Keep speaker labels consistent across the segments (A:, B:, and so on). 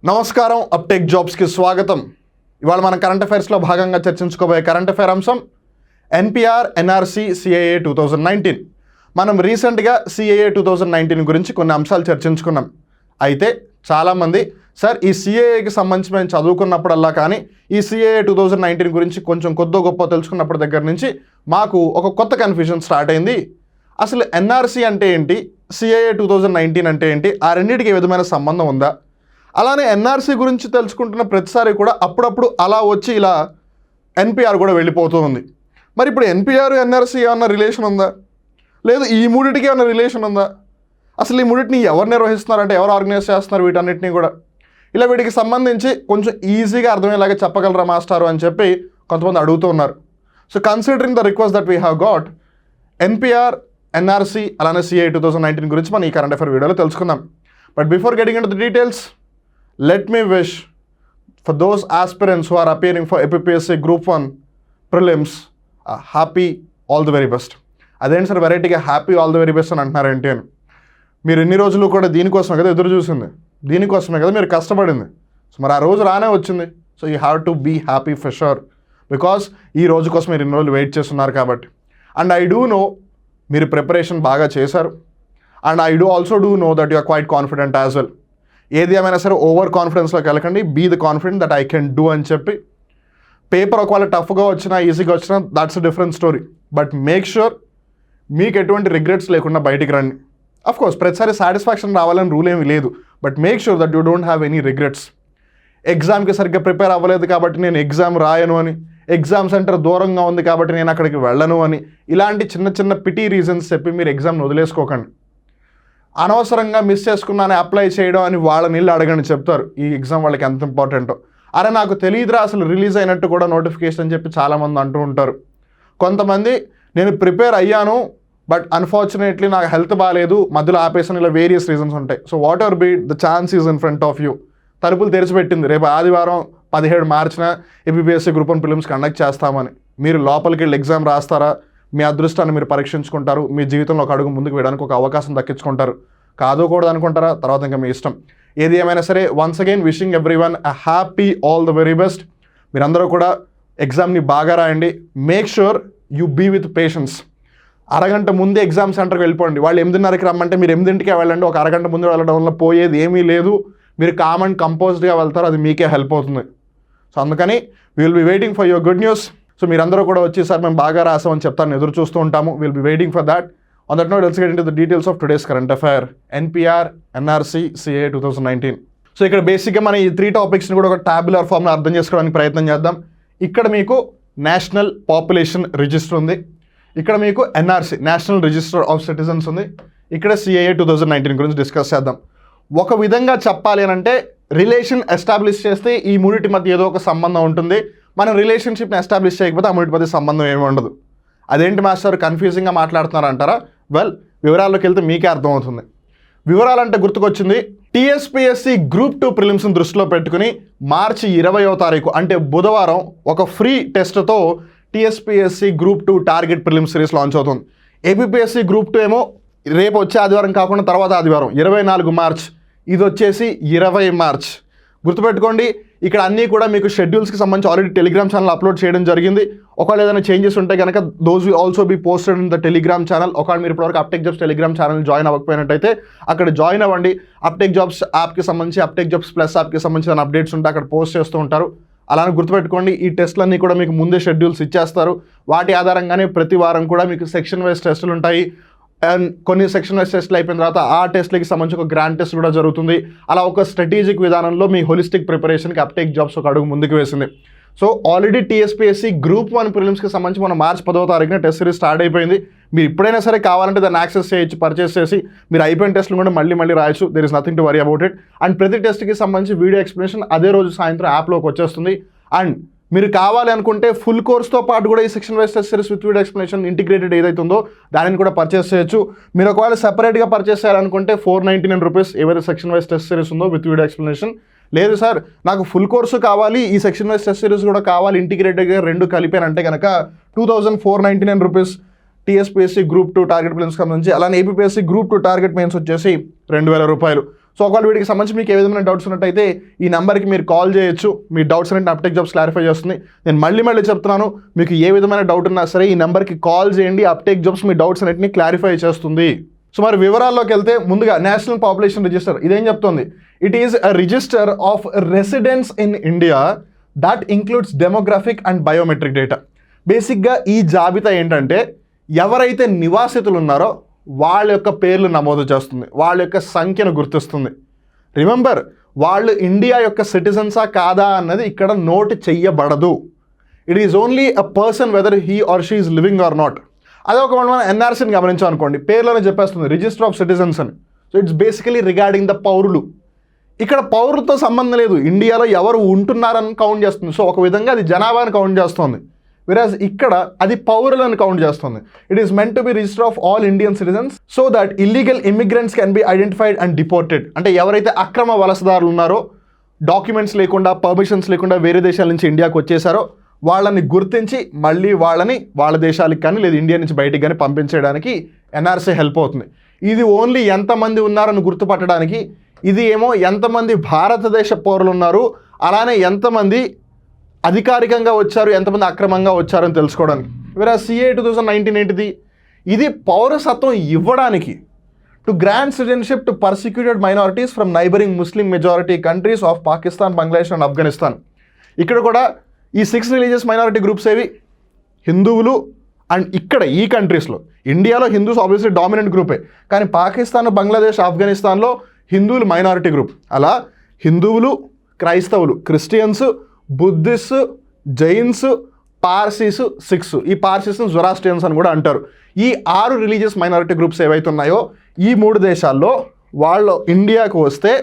A: నమస్కారం, అప్టేక్ జాబ్స్కి స్వాగతం. ఇవాళ మనం కరెంట్ అఫైర్స్లో భాగంగా చర్చించుకోబోయే కరెంట్ అఫైర్ అంశం ఎన్పిఆర్ ఎన్ఆర్సి సిఏఏ 2019. మనం రీసెంట్గా సిఏఏ 2019 గురించి కొన్ని అంశాలు చర్చించుకున్నాం. అయితే చాలామంది సార్ ఈ సిఏఏకి సంబంధించి మేము చదువుకున్నప్పుడల్లా కానీ ఈ సిఏఏ 2019 గురించి కొంచెం కొద్దో గొప్ప తెలుసుకున్నప్పటి దగ్గర నుంచి మాకు ఒక కొత్త కన్ఫ్యూజన్ స్టార్ట్ అయింది. అసలు ఎన్ఆర్సి అంటే ఏంటి, సిఏఏ 2019 అంటే ఏంటి, ఆ రెండింటికి ఏ విధమైన సంబంధం ఉందా? అలానే ఎన్ఆర్సీ గురించి తెలుసుకుంటున్న ప్రతిసారి కూడా అప్పుడప్పుడు అలా వచ్చి ఇలా ఎన్పిఆర్ కూడా వెళ్ళిపోతూ ఉంది. మరి ఇప్పుడు ఎన్పిఆర్ ఎన్ఆర్సీ ఏమన్నా రిలేషన్ ఉందా, లేదు ఈ మూడింటికి ఏమన్నా రిలేషన్ ఉందా, అసలు ఈ మూడింటిని ఎవరు నిర్వహిస్తున్నారంటే ఎవరు ఆర్గనైజ్ చేస్తున్నారు వీటన్నిటిని కూడా, ఇలా వీటికి సంబంధించి కొంచెం ఈజీగా అర్థమయ్యేలాగా చెప్పగలరా మాస్టారు అని చెప్పి కొంతమంది అడుగుతూ ఉన్నారు. So considering the request that we have got, NPR NRC అలానే సిఏ 2019 గురించి మనం ఈ కరెంట్ అఫైర్ వీడియోలో తెలుసుకుందాం. But before getting in to the details, let me wish for those aspirants who are appearing for APPSC Group 1 prelims happy all the very best. అదేంటి sir వెరైటీగా happy all the very best అని అంటున్నారేంటి అని. మీరు ఎన్ని రోజులు కూడా దీనికోసమే కదా ఎదురు చూసింది, దీనికోసమే కదా మీరు కష్టపడింది. సో మరి ఆ రోజు రానే వచ్చింది. So you have to be happy for sure, because ఈ రోజు కోసం మీరు ఇన్ని రోజులు వెయిట్ చేస్తున్నారు కాబట్టి. అండ్ ఐ డూ నో మీరు ప్రిపరేషన్ బాగా చేశారు. And I do also do know that you are quite confident as well. ఏది ఏమైనా సరే ఓవర్ కాన్ఫిడెన్స్లోకి వెళ్ళకండి, be the confident that I can do అని చెప్పి. పేపర్ ఒకవేళ టఫ్గా వచ్చినా ఈజీగా వచ్చినా that's a different story. But make sure మీకు ఎటువంటి రిగ్రెట్స్ లేకుండా బయటికి రండి. అఫ్కోర్స్ ప్రతిసారి సాటిస్ఫాక్షన్ రావాలని రూల్ ఏమీ లేదు, but make sure that you don't have any regrets. ఎగ్జామ్కి సరిగ్గా ప్రిపేర్ అవ్వలేదు కాబట్టి నేను ఎగ్జామ్ రాయను అని, ఎగ్జామ్ సెంటర్ దూరంగా ఉంది కాబట్టి నేను అక్కడికి వెళ్ళను అని, ఇలాంటి చిన్న చిన్న పిటీ రీజన్స్ చెప్పి మీరు ఎగ్జామ్ని వదిలేసుకోకండి. అనవసరంగా మిస్ చేసుకున్నాను అప్లై చేయడం అని వాళ్ళ నీళ్ళు అడగండి, చెప్తారు ఈ ఎగ్జామ్ వాళ్ళకి ఎంత ఇంపార్టెంటో. అరే నాకు తెలియదురా అసలు రిలీజ్ అయినట్టు కూడా నోటిఫికేషన్ అని చెప్పి చాలామంది అంటూ ఉంటారు. కొంతమంది నేను ప్రిపేర్ అయ్యాను బట్ అన్ఫార్చునేట్లీ నాకు హెల్త్ బాగాలేదు మధ్యలో ఆపేసిన, ఇలా వేరియస్ రీజన్స్ ఉంటాయి. So whatever be the chance is in front of you. తలుపులు తెరిచిపెట్టింది, రేపు ఆదివారం 17 మార్చిన ఏపీఎస్సీ గ్రూప్ 1 ప్రిలిమ్స్ కండక్ట్ చేస్తామని. మీరు లోపలికి వెళ్ళి ఎగ్జామ్ రాస్తారా, మీ అదృష్టాన్ని మీరు పరీక్షించుకుంటారు, మీ జీవితంలో ఒక అడుగు ముందుకు వేయడానికి ఒక అవకాశం దక్కించుకుంటారు. కాదుకూడదు అనుకుంటారా, తర్వాత ఇంకా మీ ఇష్టం. ఏది ఏమైనా సరే once again wishing everyone a happy all the very best. మీరందరూ కూడా ఎగ్జామ్ని బాగా రాయండి. Make sure you be with patience. అరగంట ముందే ఎగ్జామ్ సెంటర్కి వెళ్ళిపోండి. వాళ్ళు 8:30కి రమ్మంటే మీరు 8ంటికే వెళ్ళండి. ఒక అరగంట ముందు వెళ్ళడం వల్ల పోయేది ఏమీ లేదు. మీరు కామ్ అండ్ కంపోజ్డ్గా వెళ్తారు, అది మీకే హెల్ప్ అవుతుంది. సో అందుకని we will be waiting for your good news. So మీరందరూ కూడా వచ్చేసారి మేము బాగా రాసామని చెప్తాను, ఎదురు చూస్తూ ఉంటాము. Will be waiting for that. On that note let's get into the details of today's current affair NPR NRC CA 2019. So ఇక్కడ బేసిక్గా మన ఈ 3 టాపిక్స్ని కూడా ఒక టాబ్యులర్ ఫామ్లో అర్థం చేసుకోవడానికి ప్రయత్నం చేద్దాం. ఇక్కడ మీకు నేషనల్ పాపులేషన్ రిజిస్టర్ ఉంది, ఇక్కడ మీకు NRC national register of citizens ఉంది, ఇక్కడ సిఏఏ 2019 గురించి డిస్కస్ చేద్దాం. ఒక విధంగా చెప్పాలి అని అంటే రిలేషన్ ఎస్టాబ్లిష్ చేస్తే ఈ మూడింటి మధ్య ఏదో ఒక సంబంధం ఉంటుంది. మనం రిలేషన్షిప్ని ఎస్టాబ్లిష్ చేయకపోతే ఆ మూడింటి మధ్య సంబంధం ఏమి ఉండదు. అదేంటి మాస్టర్ కన్ఫ్యూజింగ్గా మాట్లాడుతున్నారు అంటారా? వెల్, వివరాల్లోకి వెళ్తే మీకే అర్థమవుతుంది. వివరాలంటే గుర్తుకొచ్చింది, టీఎస్పీఎస్సీ గ్రూప్ 2 ప్రిలిమ్స్ని దృష్టిలో పెట్టుకుని మార్చి 20వ తారీఖు అంటే బుధవారం ఒక ఫ్రీ టెస్ట్తో TSPSC group 2 target prelims series launch అవుతుంది. ఏపీఎస్సీ గ్రూప్ 2 ఏమో రేపు వచ్చే ఆదివారం కాకుండా తర్వాత ఆదివారం 24 మార్చ్, ఇది వచ్చేసి 20 మార్చ్. గుర్తుపెట్టుకోండి, ఇక్కడ అన్నీ కూడా మీకు షెడ్యూల్స్కి సంబంధించి ఆల్రెడీ టెలిగ్రామ్ ఛానల్ అప్లోడ్ చేయడం జరిగింది. ఒకవేళ ఏదైనా చేంజెస్ ఉంటే కనుక those will also be posted in the Telegram channel. ఒకవేళ మీరు ఇప్పటివరకు uptake jobs Telegram channel join అవ్వకపోయినట్టయితే అక్కడ జాయిన్ అవ్వండి. అప్టేక్ జాబ్స్ యాప్కి సంబంధించి, అప్టేక్ జాబ్స్ ప్లస్ యాప్కి సంబంధించిన అప్డేట్స్ ఉంటే అక్కడ పోస్ట్ చేస్తూ ఉంటారు. అలానే గుర్తుపెట్టుకోండి, ఈ టెస్ట్లన్నీ కూడా మీకు ముందే షెడ్యూల్స్ ఇచ్చేస్తారు. వాటి ఆధారంగానే ప్రతి వారం కూడా మీకు సెక్షన్ వైజ్ టెస్టులు ఉంటాయి. అండ్ కొన్ని సెక్షన్ వైజ్ టెస్ట్లు అయిపోయిన తర్వాత ఆ టెస్ట్లకి సంబంధించి ఒక గ్రాండ్ టెస్ట్ కూడా జరుగుతుంది. అలా ఒక స్ట్రాటజిక్ విధానంలో మీ హోలిస్టిక్ ప్రిపరేషన్కి అప్టేక్ జాబ్స్ ఒక అడుగు ముందుకు వేసింది. సో ఆల్రెడీ టీఎస్పీఎస్సీ గ్రూప్ 1 ప్రిలిమ్స్కి సంబంధించి మన మార్చి 10వ తారీఖున టెస్ట్ సిరీస్ స్టార్ట్ అయిపోయింది. మీరు ఎప్పుడైనా సరే కావాలంటే దాన్ని యాక్సెస్ చేయొచ్చు, పర్చేస్ చేసి మీరు అయిపోయిన టెస్ట్లు కూడా మళ్ళీ రాయొచ్చు. There is nothing to worry about it. And ప్రతి టెస్ట్కి సంబంధించి వీడియో ఎక్స్ప్లెనేషన్ అదే రోజు సాయంత్రం యాప్లోకి వచ్చేస్తుంది. అండ్ మీరు కావాలి అనుకుంటే ఫుల్ కోర్స్తో పాటు కూడా ఈ section wise test series with video explanation integrated ఏదైతే ఉందో దానిని కూడా పర్చేస్ చేయొచ్చు. మీరు ఒకవేళ సెపరేట్గా పర్చేస్ చేయాలనుకుంటే 499 రూపీస్ ఏవైతే సెక్షన్ వైజ్ టెస్ట్ సిరీస్ ఉందో విత్ వీడియో ఎక్స్ప్లెనేషన్. లేదు సార్ నాకు ఫుల్ కోర్సు కావాలి, ఈ సెక్షన్ వైజ్ టెస్ట్ సిరీస్ కూడా కావాలి, ఇంటిగ్రేటెడ్గా రెండు కలిపానంటే కనుక 2499 రూపీస్ టీఎస్పీఎస్సీ గ్రూప్ 2 టార్గెట్ ప్రిలిమ్స్కి సంబంధించి. అలానే ఏపీఎస్సీ గ్రూప్ 2 టార్గెట్ మెయిన్స్ వచ్చేసి 2000 రూపాయలు. సో ఒకవేళ వీటికి సంబంధించి మీకు ఏ విధమైన డౌట్స్ ఉన్నట్టయితే ఈ నెంబర్కి మీరు కాల్ చేయొచ్చు. మీ డౌట్స్ అనేవి అప్టెక్ జాబ్స్ క్లారిఫై చేస్తుంది. నేను మళ్ళీ చెప్తున్నాను, మీకు ఏ విధమైన డౌట్ ఉన్నా సరే ఈ నెంబర్కి కాల్ చేయండి. అప్టెక్ జాబ్స్ మీ డౌట్స్ అన్నింటినీ క్లారిఫై చేస్తుంది. సో మరి వివరాల్లోకి వెళ్తే ముందుగా నేషనల్ పాపులేషన్ రిజిస్టర్ ఇదేం చెప్తుంది? It is a register of residence in India that includes demographic and biometric data. బేసిక్గా ఈ జాబితా ఏంటంటే ఎవరైతే నివాసితులు ఉన్నారో వాళ్ళ యొక్క పేర్లు నమోదు చేస్తుంది, వాళ్ళ యొక్క సంఖ్యను గుర్తిస్తుంది. రిమెంబర్, వాళ్ళు ఇండియా యొక్క సిటిజన్సా కాదా అన్నది ఇక్కడ నోట్ చెయ్యబడదు. It is only a person whether he or she is living or not. అదే ఒక మనం ఎన్ఆర్సీని గమనించాం అనుకోండి, పేర్లోనే చెప్పేస్తుంది రిజిస్టర్ ఆఫ్ సిటిజన్స్ అని. So it's basically regarding the పౌరులు. ఇక్కడ పౌరులతో సంబంధం లేదు, ఇండియాలో ఎవరు ఉంటున్నారని కౌంట్ చేస్తుంది. సో ఒక విధంగా అది జనాభాని కౌంట్ చేస్తుంది. whereas ఇక్కడ అది పౌరులను కౌంట్ చేస్తుంది. It is meant to be register of all Indian citizens so that illegal immigrants can be identified and deported. అంటే ఎవరైతే అక్రమ వలసదారులు ఉన్నారో, డాక్యుమెంట్స్ లేకుండా, పర్మిషన్స్ లేకుండా వేరే దేశాల నుంచి ఇండియాకు వచ్చేసారో వాళ్ళని గుర్తించి మళ్ళీ వాళ్ళని వాళ్ళ దేశాలకు కానీ లేదా ఇండియా నుంచి బయటికి కానీ పంపించేయడానికి ఎన్ఆర్సీ హెల్ప్ అవుతుంది. ఇది ఓన్లీ ఎంతమంది ఉన్నారని గుర్తుపట్టడానికి, ఇది ఏమో ఎంతమంది భారతదేశ పౌరులు ఉన్నారు, అలానే ఎంతమంది అధికారికంగా వచ్చారు, ఎంతమంది అక్రమంగా వచ్చారని తెలుసుకోవడానికి. వేరే CAA 2019 ఏంటిది? ఇది పౌరసత్వం ఇవ్వడానికి, to grant citizenship to persecuted minorities from neighbouring Muslim majority countries of Pakistan, Bangladesh and Afghanistan. ఇక్కడ కూడా ఈ 6 రిలీజియస్ మైనారిటీ గ్రూప్స్ ఏవి? హిందువులు. అండ్ ఇక్కడ ఈ కంట్రీస్లో ఇండియాలో హిందూస్ ఆబ్వియస్లీ డామినెంట్ గ్రూపే, కానీ పాకిస్తాన్, బంగ్లాదేశ్, ఆఫ్ఘనిస్తాన్లో హిందువులు మైనారిటీ గ్రూప్. అలా హిందువులు, క్రైస్తవులు, క్రిస్టియన్స్, బుద్ధిస్ట్, జైన్స్, పార్సీస్, సిఖ్స్. ఈ పార్సీస్ని జొరాస్ట్రియన్స్ అని కూడా అంటారు. ఈ 6 రిలీజియస్ మైనారిటీ గ్రూప్స్ ఏవైతే ఉన్నాయో ఈ 3 దేశాల్లో వాళ్ళు ఇండియాకు వస్తే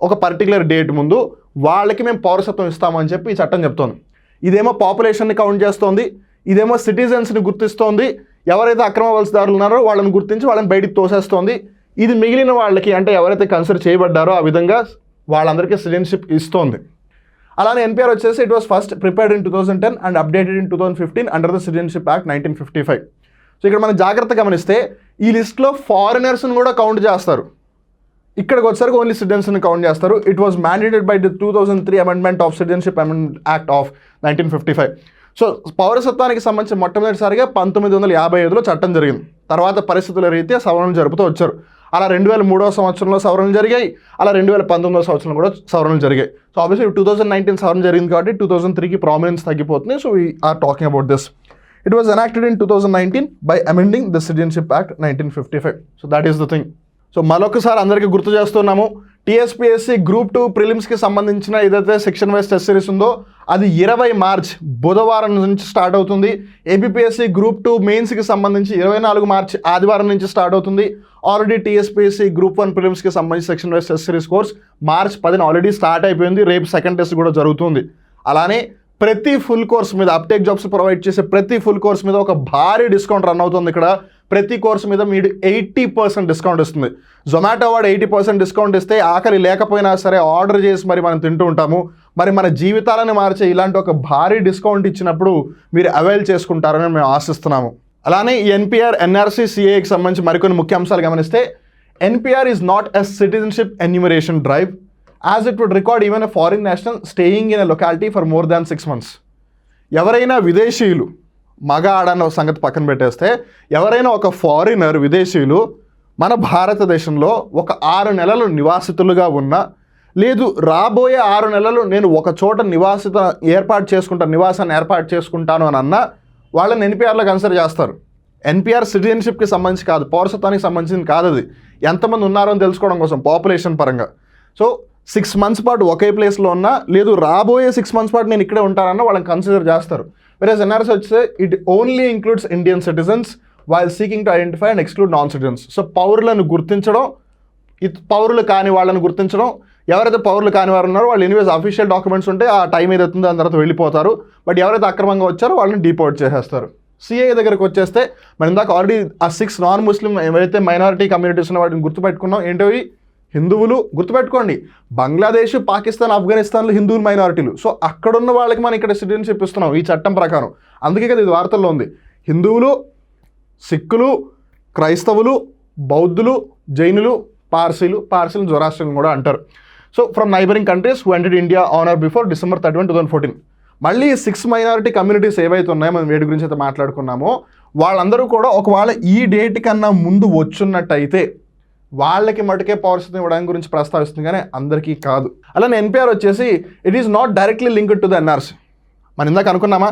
A: ఒక పర్టికులర్ డేట్ ముందు వాళ్ళకి మేము పౌరసత్వం ఇస్తామని చెప్పి ఈ చట్టం చెప్తోంది. ఇదేమో పాపులేషన్ని కౌంట్ చేస్తోంది, ఇదేమో సిటిజన్స్ని గుర్తిస్తోంది. ఎవరైతే అక్రమ వలసదారులు ఉన్నారో వాళ్ళని గుర్తించి వాళ్ళని బయటికి తోసేస్తోంది. ఇది మిగిలిన వాళ్ళకి, అంటే ఎవరైతే కన్సిడర్ చేయబడ్డారో ఆ విధంగా వాళ్ళందరికీ సిటిజన్షిప్ ఇస్తోంది. అలానే ఎన్పిఆర్ వచ్చేసి it was first prepared in 2010 and updated in 2015 under the citizenship act 1955. So ఇక్కడ మనం జాగ్రత్త గమనిస్తే ఈ లిస్ట్లో ఫారినర్స్ని కూడా కౌంట్ చేస్తారు. ఇక్కడికి వచ్చేసరికి ఓన్లీ సిటిజన్స్ని కౌంట్ చేస్తారు. It was mandated by the 2003 amendment of citizenship amendment act of 1955. So పౌరసత్వానికి సంబంధించి మొట్టమొదటిసారిగా 1955లో చట్టం జరిగింది. తర్వాత పరిస్థితుల రీత్యా సవరణలు జరుపుతూ వచ్చారు. అలా 2003వ సంవత్సరంలో సవరణలు జరిగాయి, అలా 2019వ సంవత్సరంలో కూడా సవరణలు జరిగాయి. సో ఆబ్వియస్లీ 2019 సవరణ జరిగింది కాబట్టి 2003కి ప్రామినెన్స్ తగ్గిపోతుంది. So we are talking about this. It was enacted in 2019 by amending the citizenship act 1955. So that is the thing. సో మరొకసారి అందరికీ గుర్తు చేస్తున్నాము, టీఎస్పీఎస్సీ గ్రూప్ 2 ప్రిలిమ్స్కి సంబంధించిన ఏదైతే సెక్షన్ వైజ్ టెస్ట్ సిరీస్ ఉందో అది 20 మార్చ్ బుధవారం నుంచి స్టార్ట్ అవుతుంది. ఏపీఎస్సీ గ్రూప్ 2 మెయిన్స్కి సంబంధించి 24 మార్చ్ ఆదివారం నుంచి స్టార్ట్ అవుతుంది. ఆల్రెడీ టీఎస్పీఎస్సీ గ్రూప్ 1 ప్రిలిమ్స్కి సంబంధించి section wise test series course March 10 already start అయిపోయింది. రేపు సెకండ్ టెస్ట్ కూడా జరుగుతుంది. అలానే ప్రతి ఫుల్ కోర్స్ మీద అప్టేక్ జాబ్స్ ప్రొవైడ్ చేసే ప్రతి ఫుల్ కోర్స్ మీద ఒక భారీ డిస్కౌంట్ రన్ అవుతుంది. ఇక్కడ ప్రతి కోర్సు మీద మీరు 80% డిస్కౌంట్ ఇస్తుంది. జొమాటో వాడు 80% డిస్కౌంట్ ఇస్తే ఆకలి లేకపోయినా సరే ఆర్డర్ చేసి మరి మనం తింటూ ఉంటాము. మరి మన జీవితాలను మార్చే ఇలాంటి ఒక భారీ డిస్కౌంట్ ఇచ్చినప్పుడు మీరు అవైల్ చేసుకుంటారని మేము ఆశిస్తున్నాము. అలానే ఈ ఎన్పిఆర్, ఎన్ఆర్సీ, సిఏకి సంబంధించి మరికొన్ని ముఖ్య అంశాలు గమనిస్తే, NPR is not a citizenship enumeration drive as it would record even a foreign national staying in a locality for more than 6 months. ఎవరైనా విదేశీయులు, మగ ఆడన్న సంగతి పక్కన పెట్టేస్తే, ఎవరైనా ఒక ఫారినర్, విదేశీయులు మన భారతదేశంలో ఒక 6 నెలలు నివాసితులుగా ఉన్నా, లేదు రాబోయే 6 నెలలు నేను ఒక చోట నివాసాన్ని ఏర్పాటు చేసుకుంటాను అని అన్నా వాళ్ళని ఎన్పిఆర్లో కన్సిడర్ చేస్తారు. ఎన్పిఆర్ సిటిజన్షిప్కి సంబంధించి కాదు, పౌరసత్వానికి సంబంధించింది కాదు. అది ఎంతమంది ఉన్నారో అని తెలుసుకోవడం కోసం పాపులేషన్ పరంగా. సో 6 months పాటు ఒకే ప్లేస్లో ఉన్నా, లేదు రాబోయే 6 months పాటు నేను ఇక్కడే ఉంటానన్నా వాళ్ళని కన్సిడర్ చేస్తారు. Whereas NRC వచ్చే it only includes Indian citizens while seeking to identify and exclude non citizens. So పౌరులను గుర్తించడం, పౌరులు కాని వాళ్ళని గుర్తించడం, ఎవరైతే పౌరులు కాని వారు ఉన్నారో వాళ్ళు ఎనీవేస్ అఫీషియల్ డాక్యుమెంట్స్ ఉంటే ఆ టైం ఏదవుతుందో దాని తర్వాత వెళ్ళిపోతారు. బట్ ఎవరైతే అక్రమంగా వచ్చారో వాళ్ళని డిపోర్ట్ చేసేస్తారు. సిఏ దగ్గరకు వచ్చేస్తే మనం ఇందాక ఆల్రెడీ ఆ 6 నాన్ ముస్లిం ఏవైతే మైనారిటీ కమ్యూనిటీస్ ఉన్న వాటిని గుర్తుపెట్టుకున్నాం. ఏంటవి? హిందువులు గుర్తుపెట్టుకోండి, బంగ్లాదేశ్, పాకిస్తాన్, ఆఫ్ఘనిస్తాన్లో హిందువులు మైనారిటీలు. సో అక్కడున్న వాళ్ళకి మనం ఇక్కడ సిటిజన్షిప్ ఇస్తున్నాం ఈ చట్టం ప్రకారం. అందుకే కదా ఇది వార్తల్లో ఉంది. హిందువులు, సిక్కులు, క్రైస్తవులు, బౌద్ధులు, జైనులు, పార్సీలు జొరాస్ట్రియన్ కూడా అంటారు. So from neighbouring countries who entered India on are before December 31, 2014. మళ్ళీ 6 మైనారిటీ కమ్యూనిటీస్ ఏవైతే ఉన్నాయో మనం వేటి గురించి అయితే మాట్లాడుకున్నామో వాళ్ళందరూ కూడా ఒకవేళ ఈ డేట్ కన్నా ముందు వచ్చున్నట్టయితే వాళ్ళకి మటుకే పౌరసత్వం ఇవ్వడానికి గురించి ప్రస్తావిస్తుంది, కానీ అందరికీ కాదు. అలానే ఎన్పిఆర్ వచ్చేసి it is not directly linked to the NRC. మనం ఇందాక అనుకున్నామా,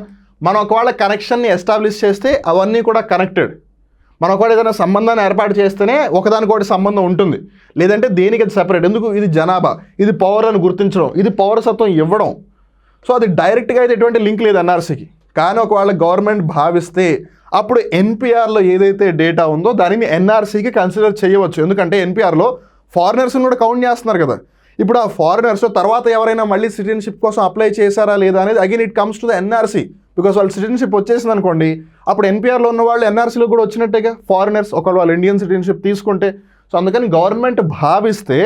A: మనం ఒకవేళ కనెక్షన్ని ఎస్టాబ్లిష్ చేస్తే అవన్నీ కూడా కనెక్టెడ్. మనం ఒకవేళ ఏదైనా సంబంధాన్ని ఏర్పాటు చేస్తేనే ఒకదానికొకటి సంబంధం ఉంటుంది, లేదంటే దేనికి అది సెపరేట్. ఎందుకు? ఇది జనాభా, ఇది పౌరులను గుర్తించడం, ఇది పౌరసత్వం ఇవ్వడం. సో అది డైరెక్ట్గా అయితే ఎటువంటి లింక్ లేదు ఎన్ఆర్సీకి. కానీ ఒకవేళ గవర్నమెంట్ భావిస్తే అప్పుడు ఎన్పిఆర్లో ఏదైతే డేటా ఉందో దానిని ఎన్ఆర్సీకి కన్సిడర్ చేయవచ్చు. ఎందుకంటే ఎన్పిఆర్లో ఫారినర్స్ని కూడా కౌంట్ చేస్తున్నారు కదా. ఇప్పుడు ఆ ఫారినర్స్ తర్వాత ఎవరైనా మళ్ళీ సిటిజన్షిప్ కోసం అప్లై చేశారా లేదా అనేది again it comes to the NRC. Because వాళ్ళు సిటిజన్షిప్ వచ్చేసింది అనుకోండి, అప్పుడు ఎన్పిఆర్లో ఉన్న వాళ్ళు ఎన్ఆర్సీలో కూడా వచ్చినట్టేగా ఫారినర్స్, ఒకవేళ వాళ్ళు ఇండియన్ సిటిజన్షిప్ తీసుకుంటే. సో అందుకని గవర్నమెంట్ భావిస్తే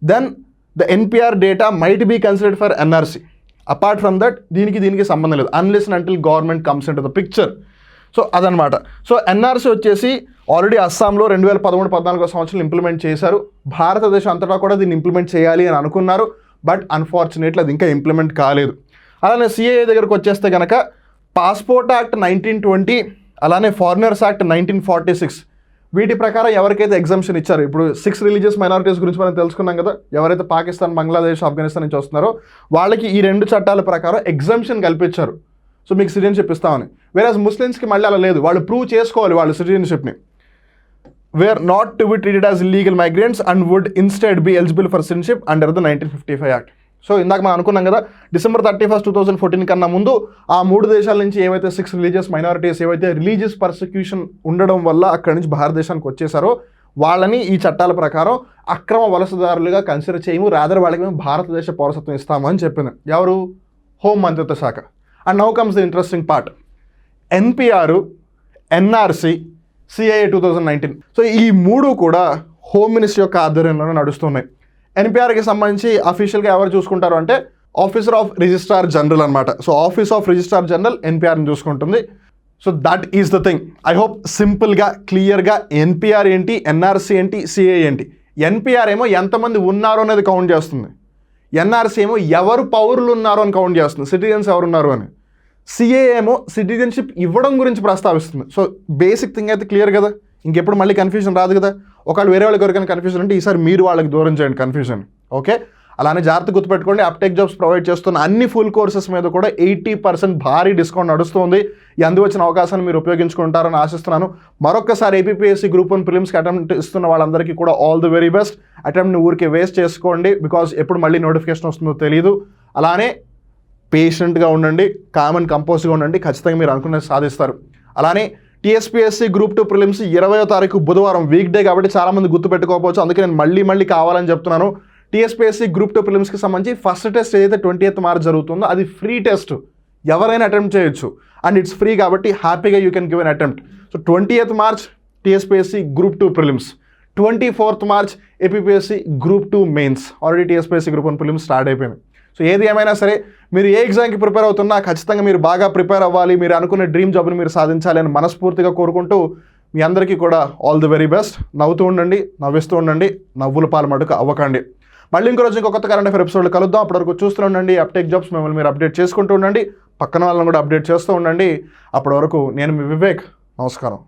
A: then the NPR data might be considered for NRC. Apart from that దీనికి సంబంధం లేదు, unless and until government comes into the picture. So అదనమాట. సో ఎన్ఆర్సీ వచ్చేసి ఆల్రెడీ అస్సాంలో 2013-14 సంవత్సరంలో ఇంప్లిమెంట్ చేశారు. భారతదేశం అంతటా కూడా దీన్ని ఇంప్లిమెంట్ చేయాలి అని అనుకున్నారు, బట్ అన్ఫార్చునేట్లీ అది ఇంకా ఇంప్లిమెంట్ కాలేదు. అలానే సిఏఏ దగ్గరకు వచ్చేస్తే కనుక పాస్పోర్ట్ యాక్ట్ 1920, అలానే ఫారినర్స్ యాక్ట్ 1946 వీటి ప్రకారం ఎవరికైతే ఎగ్జంప్షన్ ఇచ్చారు, ఇప్పుడు 6 రిలీజియస్ మైనారిటీస్ గురించి మనం తెలుసుకున్నాం కదా, ఎవరైతే పాకిస్తాన్, బంగ్లాదేశ్, ఆఫ్ఘనిస్తాన్ నుంచి వస్తున్నారో వాళ్ళకి ఈ 2 చట్టాల ప్రకారం ఎగ్జంప్షన్ కల్పించారు. సో మీకు సిటిజన్షిప్ ఇస్తామని. వేరేస్ ముస్లిమ్స్కి మళ్ళీ అలా లేదు, వాళ్ళు ప్రూవ్ చేసుకోవాలి వాళ్ళ సిటిజన్షిప్ని. Where not to be treated as illegal migrants and would instead be eligible for citizenship under the 1955 act. So ఇందాక మనం అనుకున్నాం కదా, December 31, 2014 కన్నా ముందు ఆ 3 దేశాల నుంచి ఏవైతే 6 రిలీజియస్ మైనారిటీస్ ఏవైతే రిలీజియస్ పర్సిక్యూషన్ ఉండడం వల్ల అక్కడి నుంచి భారతదేశానికి వచ్చేసారో వాళ్ళని ఈ చట్టాల ప్రకారం అక్రమ వలసదారులుగా కన్సిడర్ చేయము, రాదర్ వాళ్ళకి మేము భారతదేశ పౌరసత్వం ఇస్తాము అని చెప్పింది ఎవరు? హోం మంత్రిత్వ శాఖ. And now comes the interesting part, NPR, NRC, CIA 2019. So ఈ 3 కూడా హోమ్ మినిస్ట్రీ యొక్క ఆధ్వర్యంలోనే నడుస్తున్నాయి. ఎన్పిఆర్కి సంబంధించి అఫీషియల్గా ఎవరు చూసుకుంటారు అంటే ఆఫీసర్ ఆఫ్ రిజిస్ట్రార్ జనరల్ అనమాట. So office of registrar general ఎన్పిఆర్ని చూసుకుంటుంది. So that is the thing. I hope సింపుల్గా క్లియర్గా ఎన్పిఆర్ ఏంటి, ఎన్ఆర్సీ ఏంటి, సిఏ ఏంటి. ఎన్పిఆర్ ఏమో ఎంతమంది ఉన్నారో అనేది కౌంట్ చేస్తుంది, ఎన్ఆర్సీ ఏమో ఎవరు పౌరులు ఉన్నారో అని కౌంట్ చేస్తుంది, సిటిజన్స్ ఎవరు ఉన్నారు అని. సిఏ ఏమో సిటిజన్షిప్ ఇవ్వడం గురించి ప్రస్తావిస్తుంది. సో బేసిక్ థింగ్ అయితే క్లియర్ కదా, ఇంకెప్పుడు మళ్ళీ కన్ఫ్యూజన్ రాదు కదా. ఒకవేళ వేరే వాళ్ళకి ఎవరికైనా కన్ఫ్యూజన్ అంటే ఈసారి మీరు వాళ్ళకి దూరం చేయండి కన్ఫ్యూజన్. ఓకే, అలానే జాగ్రత్త గుర్తుపెట్టుకోండి, అప్టెక్ జాబ్స్ ప్రొవైడ్ చేస్తున్న అన్ని ఫుల్ కోర్సెస్ మీద కూడా 80% భారీ డిస్కౌంట్ నడుస్తుంది. ఈ వచ్చిన అవకాశాన్ని మీరు ఉపయోగించుకుంటారని ఆశిస్తున్నాను. మరొకసారి ఏపీఎస్సీ గ్రూప్ 1 ప్రిలిమ్స్కి అటెంప్ట్ ఇస్తున్న వాళ్ళందరికీ కూడా ఆల్ ది వెరీ బెస్ట్. అటెంప్ట్ని ఊరికే వేస్ట్ చేసుకోండి, బికాజ్ ఎప్పుడు మళ్ళీ నోటిఫికేషన్ వస్తుందో తెలియదు. అలానే పేషెంట్గా ఉండండి, కామన్ కంపోజ్గా ఉండండి, ఖచ్చితంగా మీరు అనుకున్నది సాధిస్తారు. అలానే టీఎస్పీఎస్సీ గ్రూప్ 2 ప్రిలిమ్స్ 20వ తారీఖు బుధవారం, వీక్ డే కాబట్టి చాలామంది గుర్తుపెట్టుకోకపోవచ్చు, అందుకే నేను మళ్ళీ కావాలని చెప్తున్నాను. టీఎస్పీఎస్సీ గ్రూప్ 2 ప్రిలిమ్స్కి సంబంధించి ఫస్ట్ టెస్ట్ ఏదైతే 20th మార్చ్ జరుగుతుందో అది ఫ్రీ టెస్ట్, ఎవరైనా అటెంప్ట్ చేయొచ్చు అండ్ ఇట్స్ ఫ్రీ కాబట్టి హ్యాపీగా you can give an attempt. So 20th March TSPSC group 2 prelims, 24th March APSC group 2 mains. Already TSPSC group 1 prelims start అయిపోయింది. So ఏది ఏమైనా సరే మీరు ఏ ఎగ్జామ్కి ప్రిపేర్ అవుతున్నా ఖచ్చితంగా మీరు బాగా ప్రిపేర్ అవ్వాలి, మీరు అనుకునే డ్రీమ్ జాబ్ని మీరు సాధించాలి అని మనస్ఫూర్తిగా కోరుకుంటూ మీ అందరికీ కూడా ఆల్ ది వెరీ బెస్ట్. నవ్వుతూ ఉండండి, నవ్విస్తూ ఉండండి, నవ్వుల పాలు మటుకు అవ్వకండి. మళ్ళీ ఇంకో రోజు ఇంకొక కరెంట్ అఫైర్ ఎపిసోడ్లో కలుద్దాం. అప్పటివరకు చూస్తూ ఉండండి అప్టెక్ జాబ్స్, మిమ్మల్ని మీరు అప్డేట్ చేసుకుంటూ ఉండండి, పక్కన వాళ్ళని కూడా అప్డేట్ చేస్తూ ఉండండి. అప్పటి వరకు నేను మీ వివేక్, నమస్కారం.